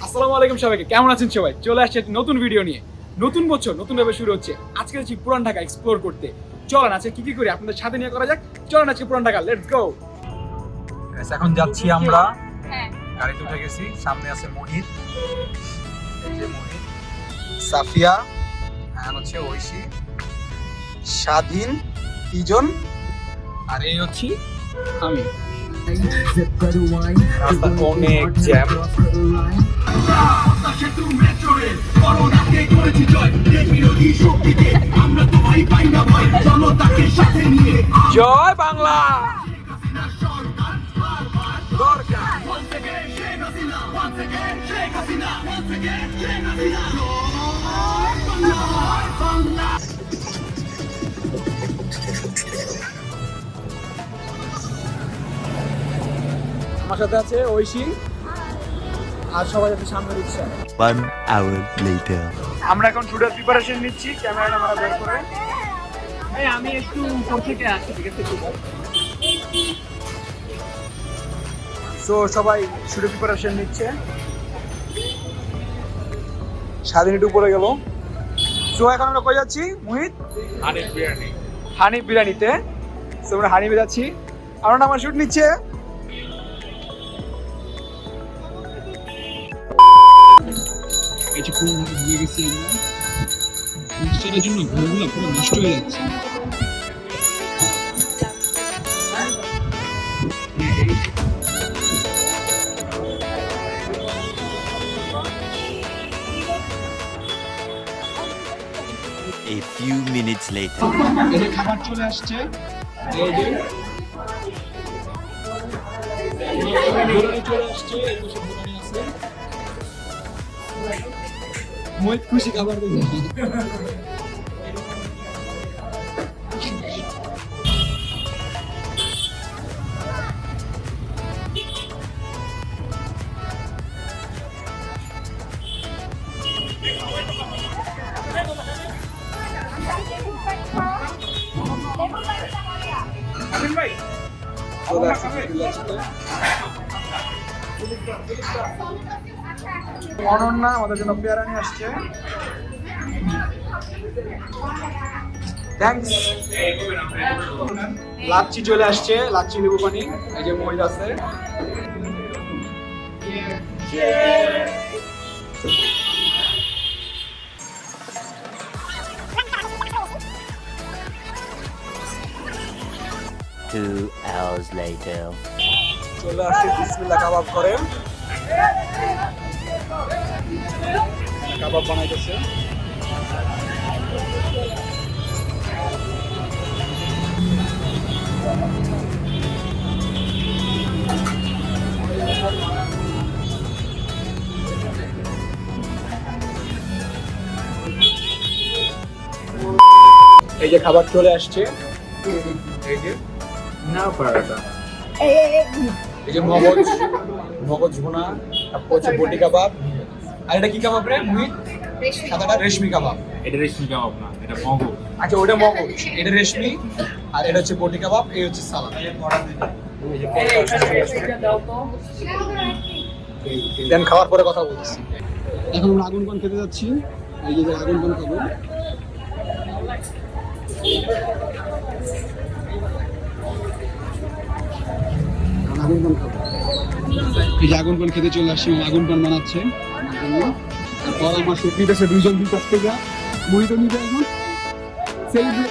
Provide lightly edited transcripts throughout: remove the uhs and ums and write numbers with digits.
আসসালামু আলাইকুম সবাইকে, কেমন আছেন সবাই? চলে আসছে একটি নতুন ভিডিও নিয়ে। নতুন বছর নতুনভাবে শুরু হচ্ছে। আজকে যাচ্ছি পুরান ঢাকা এক্সপ্লোর করতে। চলেন আজকে কি করি আপনাদের সাথে নিয়ে করা যাক। চলেন আজকে পুরান ঢাকা, লেটস গো। এখন যাচ্ছি আমরা, হ্যাঁ গাড়িতে উঠে গেছি। সামনে আছে মোহিত, এই যে মোহিত, সাফিয়া, হচ্ছে ঐশী, স্বাধীন, তিজন, আর এই হচ্ছে আমি। রাস্তা অনেক জ্যাম। জয় বাংলা। আমার সাথে আছে ঐশী আর সবাই আছে সামনে রিক্সা। 1 hour later. আমরা এখন শুটের প্রিপারেশন নিচ্ছি, ক্যামেরাটা আমরা বের করে। এই আমি একটু উপর থেকে আসছি, ঠিক আছে? সো সবাই শুটের প্রিপারেশন নিচ্ছে। স্বাধীন একটু উপরে গেল। সো এখন আমরা কই যাচ্ছি মোহিত? হানিফ বিরিয়ানিতে। সো আমরা হানিফে যাচ্ছি। আর আমার শুট নিচ্ছে। এই যে পুরো ভুলে গেছি আমরা, পোস্টারের জন্য ঘরগুলো পুরো নষ্ট হয়ে যাচ্ছে। A few minutes later. এই যে খাবার চলে আসছে, এই যে বিরিয়ানি চলে আসছে, এই বসে বিরিয়ানি আছে। মই খুশি খাবার দেবে। অনন্যা আমাদের জন্য পেয়ারা নিয়ে আসছে। থ্যাঙ্কস। লাচ্ছি চলে আসছে, লাচ্ছি লেবু পানি। এই যে মহিলা আছে। Two hours later. চলে আসছে বিসমিল্লাহ কাবাব করে। কাবাব বানাইতেছে। এই যে খাবার চলে আসছে। এই যে না পরাটা, এই যে মগজ ভুনা, তারপর হচ্ছে বটি কাবাব। আর এটা কি কাবাব রে মোহিত? সাদাটা রেশমি কাবাব। এটা রেশমি কাবাব না, এটা মগজ। আচ্ছা ওটা মগজ, এটা রেশমি, আর এটা হচ্ছে বটি কাবাব, এই হচ্ছে সালাদ। দেন খাওয়ার পরে কথা বলছি। এখন আমরা আগুন পান খেতে যাচ্ছি। এই যে আগুন পান খাবো। আগুন পান খাবো। এই যে আগুন পান খেতে চলে আসছি, আগুন পান বানাচ্ছে। তারপর আমার শুট নিতেছে দুইজন দুই কাছ থেকে। মোহিত নিবে এখন সেলিব্রেট।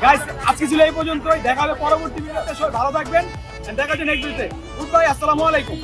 গাইস আজকে ছিল এই পর্যন্তই। দেখা হবে পরবর্তী ভিডিওতে। সবাই ভালো থাকবেন। দেখা হচ্ছে নেক্সট ভিডিওতে। গুড বাই, আসসালামু আলাইকুম।